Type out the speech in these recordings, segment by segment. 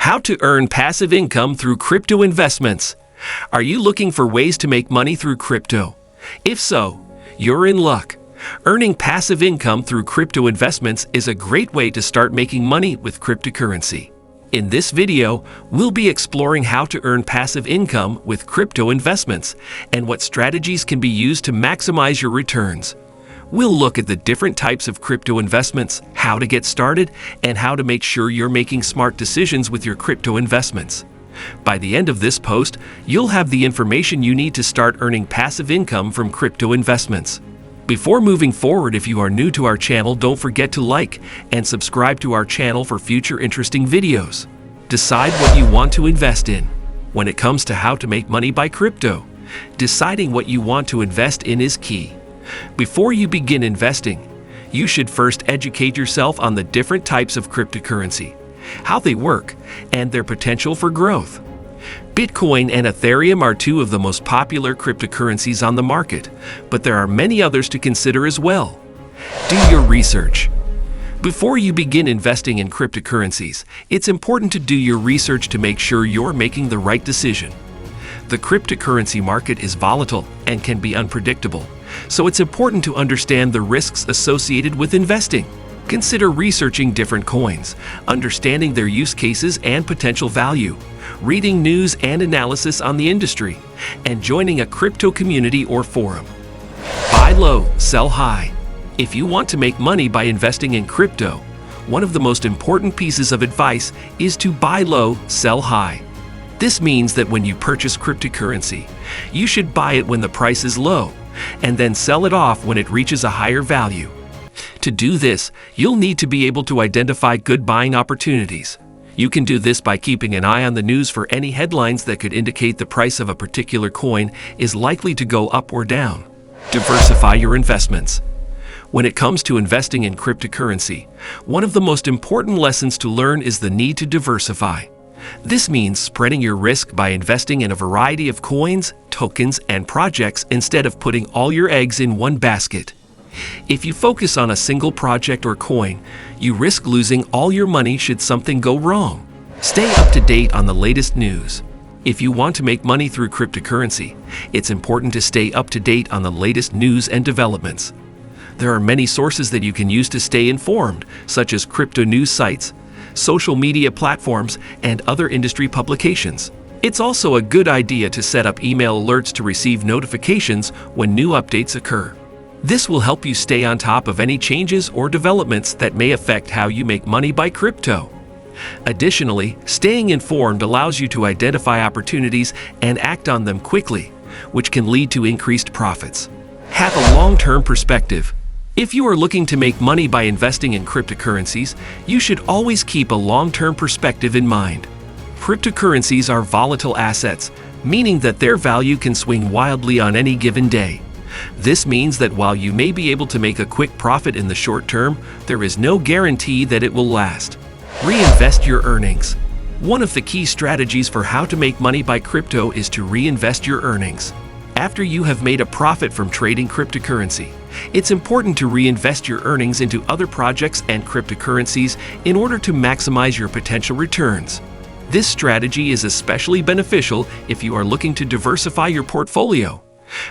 How to earn passive income through crypto investments. Are you looking for ways to make money through crypto? If so, you're in luck. Earning passive income through crypto investments is a great way to start making money with cryptocurrency. In this video, we'll be exploring how to earn passive income with crypto investments and what strategies can be used to maximize your returns. We'll look at the different types of crypto investments, how to get started, and how to make sure you're making smart decisions with your crypto investments. By the end of this post, you'll have the information you need to start earning passive income from crypto investments. Before moving forward, if you are new to our channel, don't forget to like and subscribe to our channel for future interesting videos. Decide what you want to invest in. When it comes to how to make money by crypto, deciding what you want to invest in is key. Before you begin investing, you should first educate yourself on the different types of cryptocurrency, how they work, and their potential for growth. Bitcoin and Ethereum are two of the most popular cryptocurrencies on the market, but there are many others to consider as well. Do your research. Before you begin investing in cryptocurrencies, it's important to do your research to make sure you're making the right decision. The cryptocurrency market is volatile and can be unpredictable, so it's important to understand the risks associated with investing. Consider researching different coins, understanding their use cases and potential value, reading news and analysis on the industry, and joining a crypto community or forum. Buy low, sell high. If you want to make money by investing in crypto, one of the most important pieces of advice is to buy low, sell high. This means that when you purchase cryptocurrency, you should buy it when the price is low, and then sell it off when it reaches a higher value. To do this, you'll need to be able to identify good buying opportunities. You can do this by keeping an eye on the news for any headlines that could indicate the price of a particular coin is likely to go up or down. Diversify your investments. When it comes to investing in cryptocurrency, one of the most important lessons to learn is the need to diversify. This means spreading your risk by investing in a variety of coins, tokens, and projects instead of putting all your eggs in one basket. If you focus on a single project or coin, you risk losing all your money should something go wrong. Stay up to date on the latest news. If you want to make money through cryptocurrency, it's important to stay up to date on the latest news and developments. There are many sources that you can use to stay informed, such as crypto news sites, social media platforms, and other industry publications. It's also a good idea to set up email alerts to receive notifications when new updates occur. This will help you stay on top of any changes or developments that may affect how you make money by crypto. Additionally, staying informed allows you to identify opportunities and act on them quickly, which can lead to increased profits. Have a long-term perspective. If you are looking to make money by investing in cryptocurrencies, you should always keep a long-term perspective in mind. Cryptocurrencies are volatile assets, meaning that their value can swing wildly on any given day. This means that while you may be able to make a quick profit in the short term, there is no guarantee that it will last. Reinvest your earnings. One of the key strategies for how to make money by crypto is to reinvest your earnings. After you have made a profit from trading cryptocurrency, it's important to reinvest your earnings into other projects and cryptocurrencies in order to maximize your potential returns. This strategy is especially beneficial if you are looking to diversify your portfolio.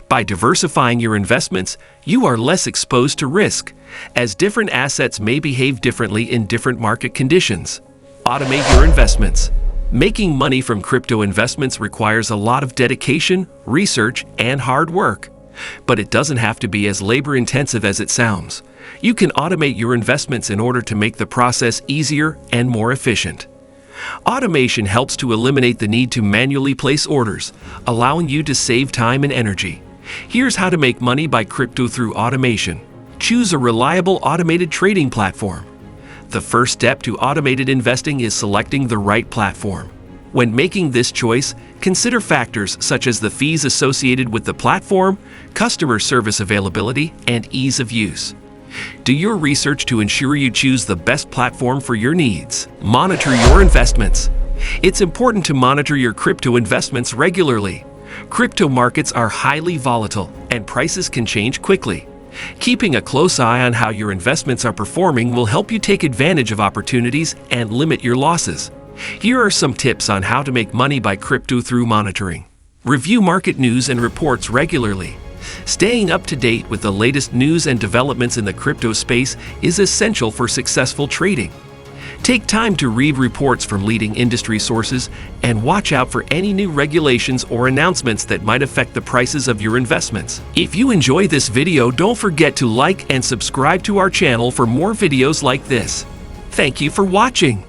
By diversifying your investments, you are less exposed to risk, as different assets may behave differently in different market conditions. Automate your investments. Making money from crypto investments requires a lot of dedication, research, and hard work. But it doesn't have to be as labor-intensive as it sounds. You can automate your investments in order to make the process easier and more efficient. Automation helps to eliminate the need to manually place orders, allowing you to save time and energy. Here's how to make money by crypto through automation. Choose a reliable automated trading platform. The first step to automated investing is selecting the right platform. When making this choice, consider factors such as the fees associated with the platform, customer service availability, and ease of use. Do your research to ensure you choose the best platform for your needs. Monitor your investments. It's important to monitor your crypto investments regularly. Crypto markets are highly volatile, and prices can change quickly. Keeping a close eye on how your investments are performing will help you take advantage of opportunities and limit your losses. Here are some tips on how to make money by crypto through monitoring. Review market news and reports regularly. Staying up to date with the latest news and developments in the crypto space is essential for successful trading. Take time to read reports from leading industry sources and watch out for any new regulations or announcements that might affect the prices of your investments. If you enjoy this video, don't forget to like and subscribe to our channel for more videos like this. Thank you for watching.